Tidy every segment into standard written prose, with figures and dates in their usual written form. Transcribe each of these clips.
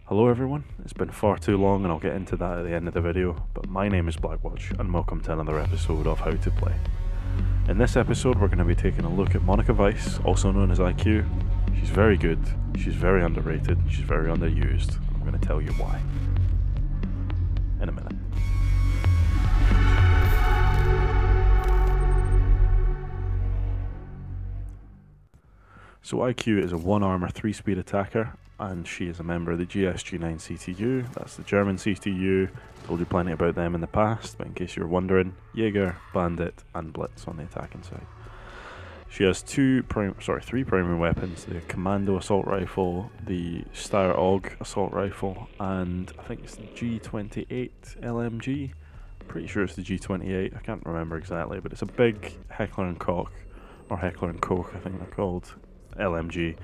Hello everyone, it's been far too long and I'll get into that at the end of the video, but my name is BlackWatch and welcome to another episode of How to Play. In this episode we're going to be taking a look at Monica Weiss, also known as IQ. She's very good, she's very underrated, she's very underused. I'm going to tell you why in a minute. So IQ is a 1-armor 3-speed attacker, and she is a member of the GSG9 CTU. That's the German CTU. Told you plenty about them in the past, but in case you're wondering, Jaeger, Bandit and Blitz on the attacking side. She has three primary weapons: the Commando assault rifle, the Steyr AUG assault rifle, and I think it's the G28 LMG. Pretty sure it's the G28, I can't remember exactly, but it's a big Heckler and Koch, or Heckler and Koch I think they're called, LMG.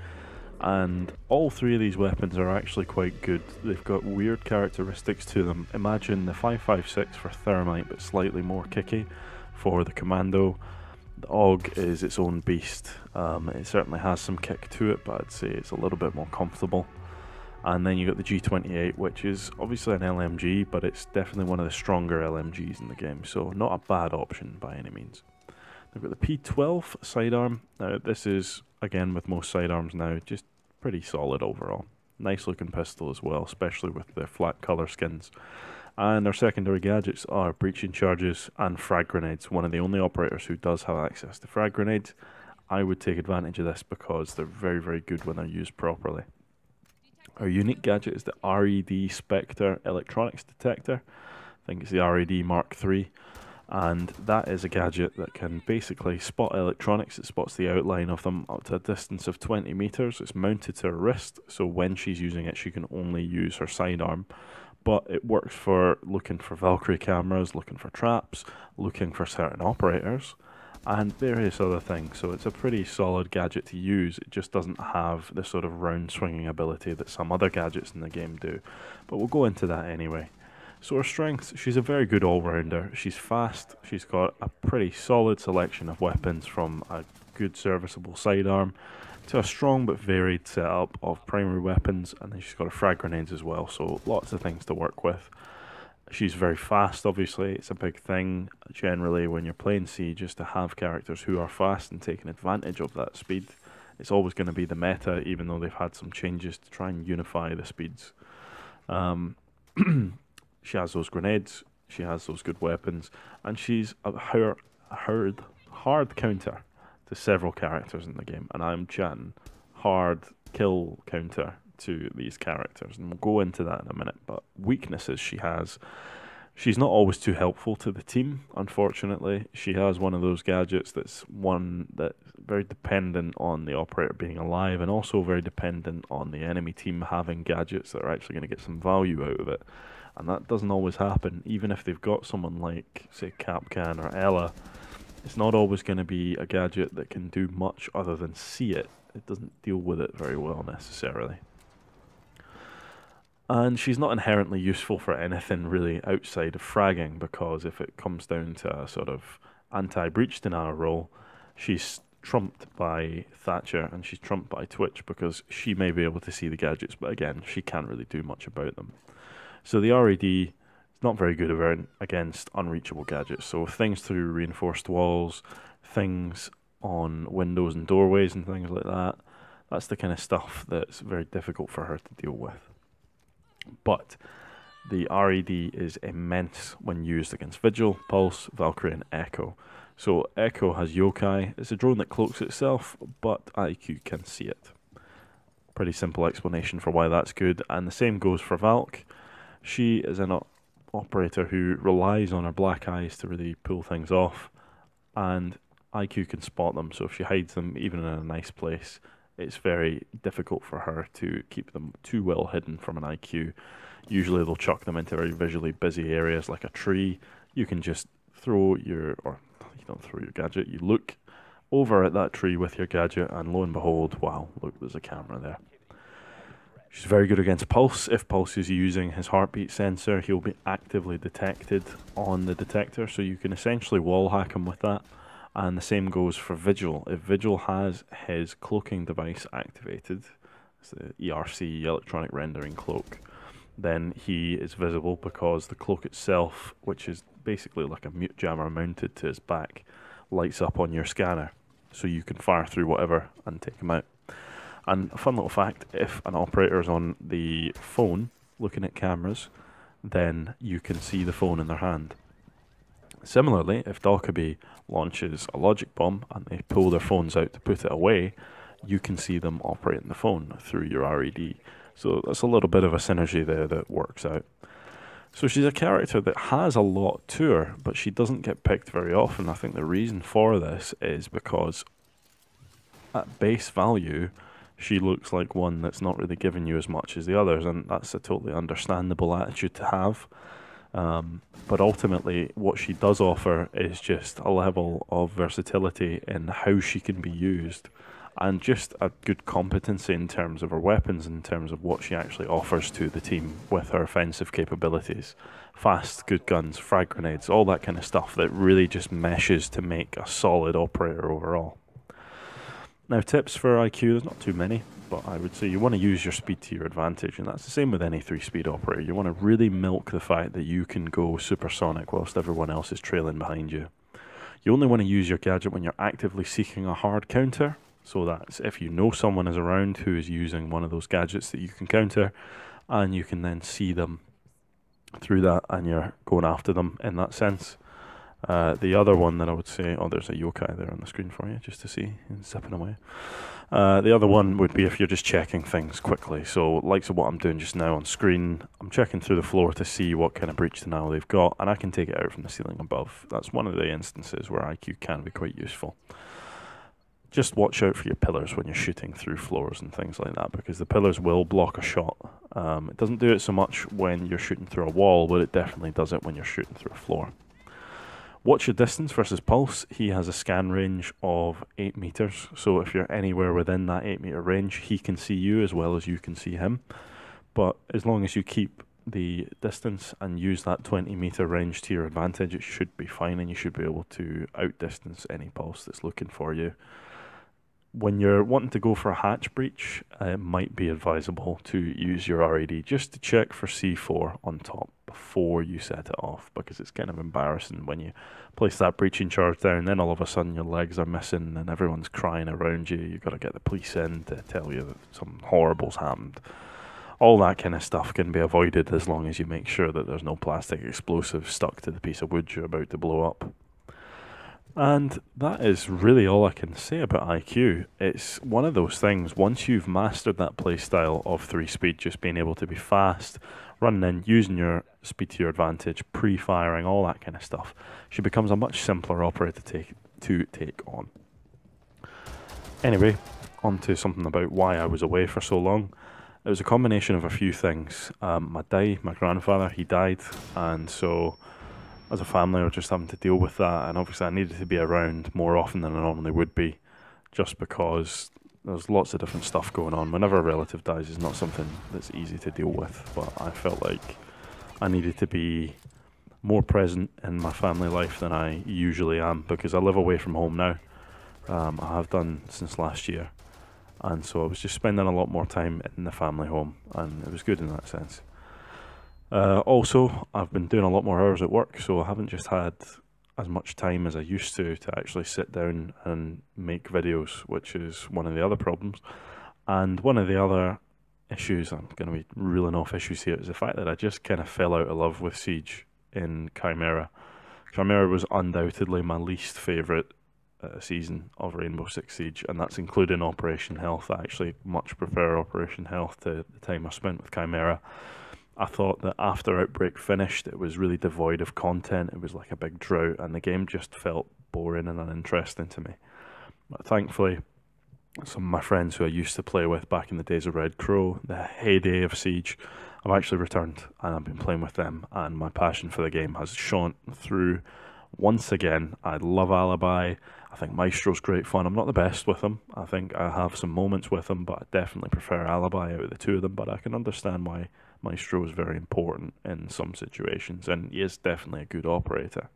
And all three of these weapons are actually quite good. They've got weird characteristics to them. Imagine the 5.56 for Thermite, but slightly more kicky for the Commando. The AUG is its own beast. It certainly has some kick to it, but I'd say it's a little bit more comfortable. And then you got the G28, which is obviously an LMG, but it's definitely one of the stronger LMGs in the game, so not a bad option by any means. They've got the P12 sidearm. Now this is, again with most sidearms now, just pretty solid overall. Nice looking pistol as well, especially with the flat colour skins. And our secondary gadgets are breaching charges and frag grenades. One of the only operators who does have access to frag grenades. I would take advantage of this because they're very, very good when they're used properly. Our unique gadget is the RED Spectre electronics detector. I think it's the RED Mark III. And that is a gadget that can basically spot electronics. It spots the outline of them up to a distance of 20 meters. It's mounted to her wrist, so when she's using it she can only use her sidearm, but it works for looking for Valkyrie cameras, looking for traps, looking for certain operators and various other things. So it's a pretty solid gadget to use. It just doesn't have the sort of round swinging ability that some other gadgets in the game do, but we'll go into that anyway. So her strengths, she's a very good all-rounder. She's fast, she's got a pretty solid selection of weapons, from a good serviceable sidearm to a strong but varied setup of primary weapons, and then she's got her frag grenades as well, so lots of things to work with. She's very fast, obviously, it's a big thing generally when you're playing Siege, just to have characters who are fast and taking advantage of that speed. It's always going to be the meta, even though they've had some changes to try and unify the speeds. She has those grenades, she has those good weapons, and she's a hard counter to several characters in the game. And I'm chatting hard kill counter to these characters, and we'll go into that in a minute. But weaknesses she has, she's not always too helpful to the team, unfortunately. She has one of those gadgets that's very dependent on the operator being alive, and also very dependent on the enemy team having gadgets that are actually going to get some value out of it. And that doesn't always happen. Even if they've got someone like, say, Capcan or Ella, it's not always going to be a gadget that can do much other than see it. It doesn't deal with it very well necessarily. And she's not inherently useful for anything really outside of fragging, because if it comes down to a sort of anti-breach denial role, she's trumped by Thatcher and she's trumped by Twitch, because she may be able to see the gadgets, but again, she can't really do much about them. So the RED is not very good against unreachable gadgets. So things through reinforced walls, things on windows and doorways and things like that, that's the kind of stuff that's very difficult for her to deal with. But the RED is immense when used against Vigil, Pulse, Valkyrie and Echo. So Echo has Yokai. It's a drone that cloaks itself, but IQ can see it. Pretty simple explanation for why that's good. And the same goes for Valk. She is an operator who relies on her black eyes to really pull things off, and IQ can spot them, so if she hides them even in a nice place, it's very difficult for her to keep them too well hidden from an IQ. Usually they'll chuck them into very visually busy areas like a tree. You can just you don't throw your gadget, you look over at that tree with your gadget and lo and behold, wow, look, there's a camera there. She's very good against Pulse. If Pulse is using his heartbeat sensor, he'll be actively detected on the detector, so you can essentially wall hack him with that. And the same goes for Vigil. If Vigil has his cloaking device activated, it's the ERC, Electronic Rendering Cloak, then he is visible because the cloak itself, which is basically like a mute jammer mounted to his back, lights up on your scanner, so you can fire through whatever and take him out. And a fun little fact, if an operator is on the phone looking at cameras, then you can see the phone in their hand. Similarly, if Dockaby launches a logic bomb and they pull their phones out to put it away, you can see them operating the phone through your RED. So that's a little bit of a synergy there that works out. So she's a character that has a lot to her, but she doesn't get picked very often. I think the reason for this is because at base value, she looks like one that's not really giving you as much as the others, and that's a totally understandable attitude to have. But ultimately, what she does offer is just a level of versatility in how she can be used, and just a good competency in terms of her weapons, in terms of what she actually offers to the team with her offensive capabilities. Fast, good guns, frag grenades, all that kind of stuff that really just meshes to make a solid operator overall. Now, tips for IQ, there's not too many, but I would say you want to use your speed to your advantage, and that's the same with any 3-speed operator. You want to really milk the fact that you can go supersonic whilst everyone else is trailing behind you. You only want to use your gadget when you're actively seeking a hard counter, so that's if you know someone is around who is using one of those gadgets that you can counter, and you can then see them through that and you're going after them in that sense. The other one that I would say, oh, there's a yokai there on the screen for you, just to see, and zipping away. The other one would be if you're just checking things quickly. So, likes of what I'm doing just now on screen, I'm checking through the floor to see what kind of breach denial they've got, and I can take it out from the ceiling above. That's one of the instances where IQ can be quite useful. Just watch out for your pillars when you're shooting through floors and things like that, because the pillars will block a shot. It doesn't do it so much when you're shooting through a wall, but it definitely does it when you're shooting through a floor. Watch your distance versus pulse. He has a scan range of 8 meters, so if you're anywhere within that 8 meter range, he can see you as well as you can see him. But as long as you keep the distance and use that 20 meter range to your advantage, it should be fine, and you should be able to outdistance any pulse that's looking for you. When you're wanting to go for a hatch breach, it might be advisable to use your RAD just to check for C4 on top before you set it off, because it's kind of embarrassing when you place that breaching charge down, then all of a sudden your legs are missing and everyone's crying around you. You've got to get the police in to tell you that something horrible's happened. All that kind of stuff can be avoided as long as you make sure that there's no plastic explosive stuck to the piece of wood you're about to blow up. And that is really all I can say about IQ. It's one of those things, once you've mastered that playstyle of 3-speed, just being able to be fast, running in, using your speed to your advantage, pre-firing, all that kind of stuff, she becomes a much simpler operator to take on. Anyway, on to something about why I was away for so long. It was a combination of a few things. My grandfather, he died, and so as a family, we're just having to deal with that, and obviously I needed to be around more often than I normally would be, just because there's lots of different stuff going on. Whenever a relative dies, it's not something that's easy to deal with, but I felt like I needed to be more present in my family life than I usually am, because I live away from home now. I have done since last year, and so I was just spending a lot more time in the family home, and it was good in that sense. Also, I've been doing a lot more hours at work, so I haven't just had as much time as I used to actually sit down and make videos, which is one of the other problems. And one of the other issues, I'm going to be reeling off issues here, is the fact that I just kind of fell out of love with Siege in Chimera. Chimera was undoubtedly my least favourite season of Rainbow Six Siege, and that's including Operation Health. I actually much prefer Operation Health to the time I spent with Chimera. I thought that after Outbreak finished, it was really devoid of content. It was like a big drought, and the game just felt boring and uninteresting to me. But thankfully, some of my friends who I used to play with back in the days of Red Crow, the heyday of Siege, have actually returned, and I've been playing with them, and my passion for the game has shone through once again. I love Alibi. I think Maestro's great fun. I'm not the best with him. I think I have some moments with him, but I definitely prefer Alibi out of the two of them, but I can understand why Maestro is very important in some situations, and he is definitely a good operator.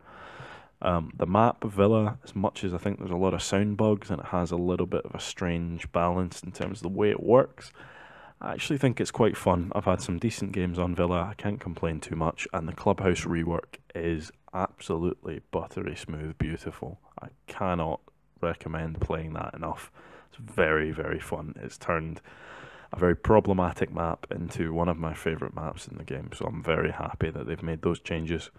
The map, Villa, as much as I think there's a lot of sound bugs and it has a little bit of a strange balance in terms of the way it works, I actually think it's quite fun. I've had some decent games on Villa, I can't complain too much, and the clubhouse rework is absolutely buttery smooth, beautiful. I cannot recommend playing that enough. It's very, very fun. It's turned a very problematic map into one of my favourite maps in the game, so I'm very happy that they've made those changes.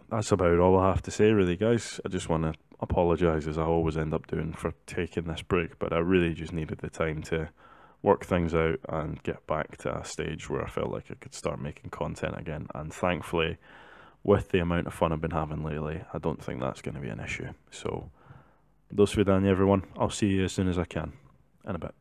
That's about all I have to say, really, guys. I just want to apologise, as I always end up doing, for taking this break, but I really just needed the time to work things out and get back to a stage where I felt like I could start making content again. And thankfully, with the amount of fun I've been having lately, I don't think that's going to be an issue. So, do svidaniya, everyone. I'll see you as soon as I can. In a bit.